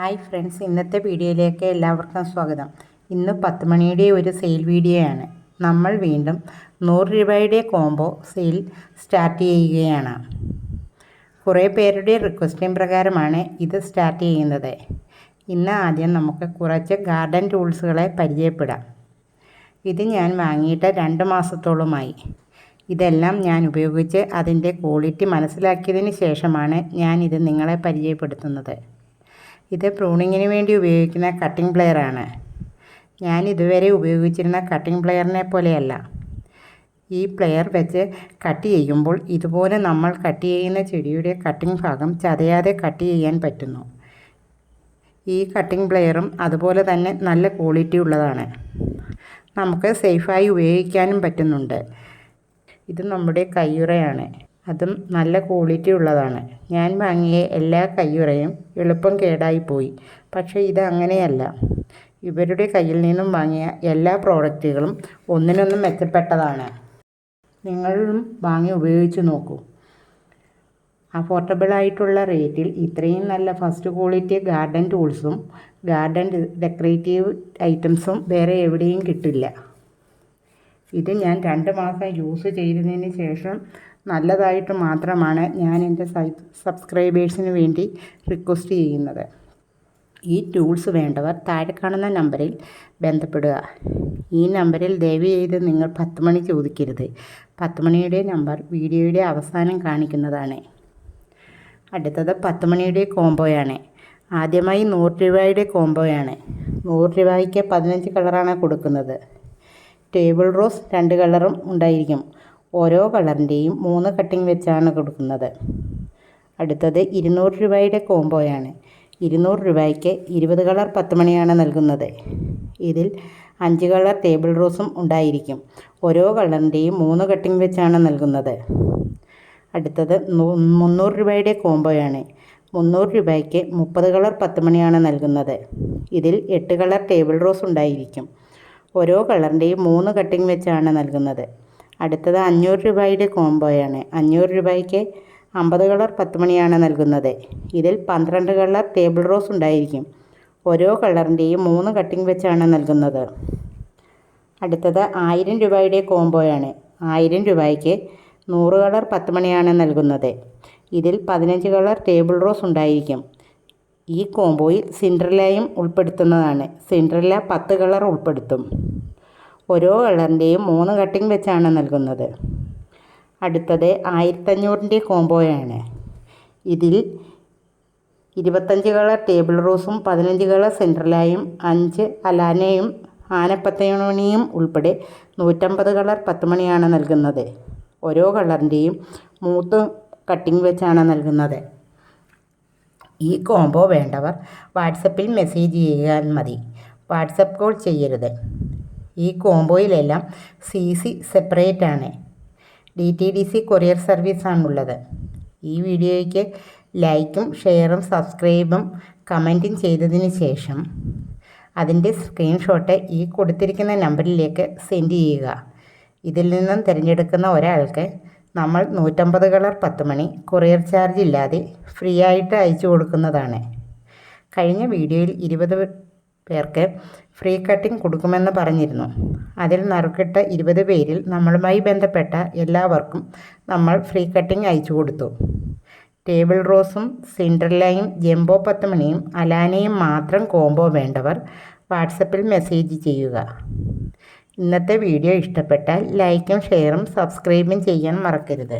Hi friends, ഇന്നത്തെ വീഡിയോയിലേക്ക് എല്ലാവർക്കും സ്വാഗതം. ഇന്ന് 10 മണിയുടെ ഒരു സെയിൽ വീഡിയോയാണ്. നമ്മൾ വീണ്ടും 100 രൂപയുടെ കോംബോ സെയിൽ സ്റ്റാർട്ട് ചെയ്യുകയാണ്. കുറേ പേരുടെ റിക്വസ്റ്റിംഗ് പ്രകാരമാണ് ഇത് സ്റ്റാർട്ട് ചെയ്യുന്നത്. ഇന്ന് ആദ്യം നമുക്ക് കുറച്ച് ഗാർഡൻ ടൂൾസുകളെ പരിചയപ്പെടാം. ഇത് ഞാൻ വാങ്ങിയിട്ട് 2 മാസത്തോളമായി. ഇതെല്ലാം ഞാൻ ഉപയോഗിച്ച് അതിൻ്റെ ക്വാളിറ്റി മനസ്സിലാക്കിയതിന് ശേഷമാണ് ഞാനിത് നിങ്ങളെ പരിചയപ്പെടുത്തുന്നത്. ഇത് പ്രൂണിങ്ങിന് വേണ്ടി ഉപയോഗിക്കുന്ന കട്ടിംഗ് പ്ലെയറാണ്. ഞാൻ ഇതുവരെ ഉപയോഗിച്ചിരുന്ന കട്ടിംഗ് പ്ലെയറിനെ പോലെയല്ല. ഈ പ്ലെയർ വെച്ച് കട്ട് ചെയ്യുമ്പോൾ ഇതുപോലെ നമ്മൾ കട്ട് ചെയ്യുന്ന ചെടിയുടെ കട്ടിംഗ് ഭാഗം ചതയാതെ കട്ട് ചെയ്യാൻ പറ്റുന്നു. ഈ കട്ടിംഗ് പ്ലെയറും അതുപോലെ തന്നെ നല്ല ക്വാളിറ്റി ഉള്ളതാണ്. നമുക്ക് സേഫായി ഉപയോഗിക്കാനും പറ്റുന്നുണ്ട്. ഇത് നമ്മുടെ കയ്യുറയാണ്. അതും നല്ല ക്വാളിറ്റി ഉള്ളതാണ്. ഞാൻ വാങ്ങിയ എല്ലാ കയ്യുറയും എളുപ്പം കേടായിപ്പോയി. പക്ഷേ ഇത് അങ്ങനെയല്ല. ഇവരുടെ കയ്യിൽ നിന്നും വാങ്ങിയ എല്ലാ പ്രോഡക്റ്റുകളും ഒന്നിനൊന്നും മെച്ചപ്പെട്ടതാണ്. നിങ്ങളും വാങ്ങി ഉപയോഗിച്ച് നോക്കൂ. അഫോർഡബിളായിട്ടുള്ള റേറ്റിൽ ഇത്രയും നല്ല ഫസ്റ്റ് ക്വാളിറ്റി ഗാർഡൻ ടൂൾസും ഗാർഡൻ ഡെക്കറേറ്റീവ് ഐറ്റംസും വേറെ എവിടെയും കിട്ടില്ല. ഇത് ഞാൻ 2 മാസം യൂസ് ചെയ്തതിന് ശേഷം നല്ലതായിട്ട് മാത്രമാണ് ഞാൻ എൻ്റെ സബ്സ്ക്രൈബേഴ്സിന് വേണ്ടി റിക്വസ്റ്റ് ചെയ്യുന്നത്. ഈ ടൂൾസ് വേണ്ടവർ താഴെ കാണുന്ന നമ്പറിൽ ബന്ധപ്പെടുക. ഈ നമ്പറിൽ ദയവ് ചെയ്ത് നിങ്ങൾ 10 മണി ചോദിക്കരുത്. 10 മണിയുടെ നമ്പർ വീഡിയോയുടെ അവസാനം കാണിക്കുന്നതാണ്. അടുത്തത് 10 മണിയുടെ കോംബോയാണ്. ആദ്യമായി 100 രൂപയുടെ കോംബോയാണ്. 100 രൂപയ്ക്ക് 15 കളറാണ് കൊടുക്കുന്നത്. ടേബിൾ റോസ് 2 കളറും ഉണ്ടായിരിക്കും. ഓരോ കളറിൻ്റെയും 3 കട്ടിംഗ് വെച്ചാണ് കൊടുക്കുന്നത്. അടുത്തത് 200 രൂപയുടെ കോംബോയാണ്. 200 രൂപയ്ക്ക് 20 കളർ 10 മണിയാണ് നൽകുന്നത്. ഇതിൽ 5 കളർ ടേബിൾ റോസും ഉണ്ടായിരിക്കും. ഓരോ കളറിൻ്റെയും 3 കട്ടിംഗ് വെച്ചാണ് നൽകുന്നത്. അടുത്തത് 300 രൂപയുടെ കോംബോയാണ്. 300 രൂപയ്ക്ക് 30 കളർ 10 മണിയാണ് നൽകുന്നത്. ഇതിൽ 8 കളർ ടേബിൾ റോസ് ഉണ്ടായിരിക്കും. ഓരോ കളറിൻ്റെയും 3 കട്ടിംഗ് വെച്ചാണ് നൽകുന്നത്. അടുത്തത് 500 രൂപയുടെ കോംബോയാണ്. 500 രൂപയ്ക്ക് 50 കളർ 10 മണിയാണ് നൽകുന്നത്. ഇതിൽ 12 കളർ ടേബിൾ റോസ് ഉണ്ടായിരിക്കും. ഓരോ കളറിൻ്റെയും 3 കട്ടിംഗ് വെച്ചാണ് നൽകുന്നത്. അടുത്തത് 1000 രൂപയുടെ കോംബോയാണ്. 1000 രൂപയ്ക്ക് 100 കളർ 10 മണിയാണ് നൽകുന്നത്. ഇതിൽ 15 കളർ ടേബിൾ റോസ് ഉണ്ടായിരിക്കും. ഈ കോംബോയിൽ സിൻഡ്രല്ലയും ഉൾപ്പെടുത്തുന്നതാണ്. സിൻഡ്രല്ല 10 കളർ ഉൾപ്പെടുത്തും. ഓരോ കളറിൻ്റെയും 3 കട്ടിംഗ് വെച്ചാണ് നൽകുന്നത്. അടുത്തത് 1500ൻ്റെ കോംബോയാണ്. ഇതിൽ 25 കളർ ടേബിൾ റോസും 15 കളർ സിൻഡ്രല്ലയും 5 അലാനയും ആനപ്പത്തമണിയും ഉൾപ്പെടെ 150 കളർ 10 മണിയാണ് നൽകുന്നത്. ഓരോ കളറിൻ്റെയും 3 കട്ടിംഗ് വെച്ചാണ് നൽകുന്നത്. ഈ കോംബോ വേണ്ടവർ വാട്സപ്പിൽ മെസ്സേജ് ചെയ്യാൻ മതി. വാട്സപ്പ് കോൾ ചെയ്യരുത്. ഈ കോംബോയിലെല്ലാം CC സെപ്പറേറ്റ് ആണ്. DTDC കൊറിയർ സർവീസാണുള്ളത്. ഈ വീഡിയോയ്ക്ക് ലൈക്കും ഷെയറും സബ്സ്ക്രൈബും കമൻറ്റും ചെയ്തതിന് ശേഷം അതിൻ്റെ സ്ക്രീൻഷോട്ട് ഈ കൊടുത്തിരിക്കുന്ന നമ്പറിലേക്ക് സെൻഡ് ചെയ്യുക. ഇതിൽ നിന്നും തിരഞ്ഞെടുക്കുന്ന ഒരാൾക്ക് നമ്മൾ 150 കളർ 10 മണി കൊറിയർ ചാർജ് ഇല്ലാതെ ഫ്രീ ആയിട്ട് അയച്ചു കൊടുക്കുന്നതാണ്. കഴിഞ്ഞ വീഡിയോയിൽ 20 പേർക്ക് ഫ്രീ കട്ടിംഗ് കൊടുക്കുമെന്ന് പറഞ്ഞിരുന്നു. അതിൽ നറുക്കിട്ട 20 പേരിൽ നമ്മളുമായി ബന്ധപ്പെട്ട എല്ലാവർക്കും നമ്മൾ ഫ്രീ കട്ടിംഗ് അയച്ചു കൊടുത്തു. ടേബിൾ റോസും സിൻഡ്രല്ലയും ജംബോ 10 മണിയും അലാനയും മാത്രം കോംബോ വേണ്ടവർ വാട്സപ്പിൽ മെസ്സേജ് ചെയ്യുക. ഇന്നത്തെ വീഡിയോ ഇഷ്ടപ്പെട്ടാൽ ലൈക്കും ഷെയറും സബ്സ്ക്രൈബും ചെയ്യാൻ മറക്കരുത്.